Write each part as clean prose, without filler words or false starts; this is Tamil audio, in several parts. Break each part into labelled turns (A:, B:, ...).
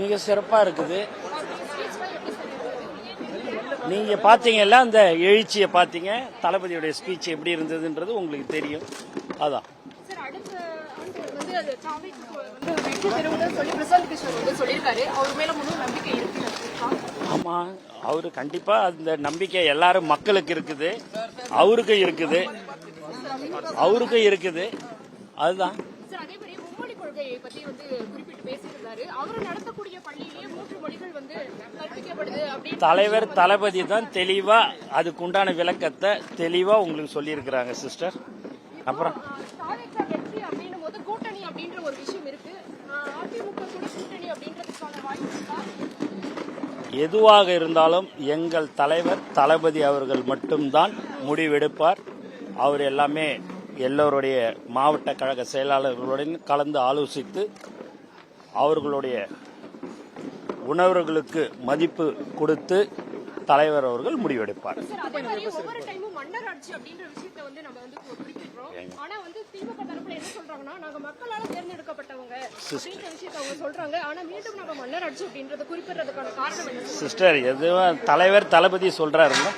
A: மிக சிறப்பா இருக்குது. நீங்க பாத்தீங்கல்ல அந்த எழுச்சியை பாத்தீங்க, தளபதியுடைய ஸ்பீச் எப்படி இருந்ததுன்றது உங்களுக்கு தெரியும். அதான் ஆமா, அவரு கண்டிப்பா அந்த நம்பிக்கை எல்லாரும் மக்களுக்கு இருக்குது, அவருக்கு இருக்குது, அதுதான். தலைவர் தளபதி தான் தெளிவா அதுக்குண்டான விளக்கத்தை தெளிவா உங்களுக்கு சொல்லி இருக்கிறாங்க சிஸ்டர். அப்புறம் எதுவாக இருந்தாலும் எங்கள் தலைவர் தளபதி அவர்கள் மட்டும்தான் முடிவெடுப்பார். அவர் எல்லாமே எல்லோருடைய மாவட்ட கழக செயலாளர்களுடன் கலந்து ஆலோசித்து அவர்களுடைய உணர்வுகளுக்கு மதிப்பு கொடுத்து தலைவர் அவர்கள் முடிவெடுப்பார். சிஸ்டர், எதுவும் தலைவர் தளபதி சொல்றாருல்ல,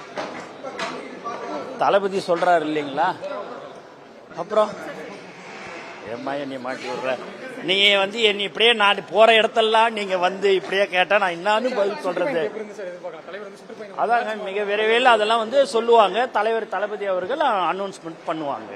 A: தளபதி சொல்றாரு இல்லைங்களா? அப்புறம் ஏம்மா என்னை மாட்டி விடுற? நீங்க என்னை இப்படியே நான் போற இடத்தெல்லாம் நீங்க இப்படியே கேட்டா நான் என்னன்னு பதில் சொல்றது? அதாங்க, மிக விரைவில் அதெல்லாம் சொல்லுவாங்க. தலைவர் தளபதி அவர்கள் அனௌன்ஸ்மெண்ட் பண்ணுவாங்க.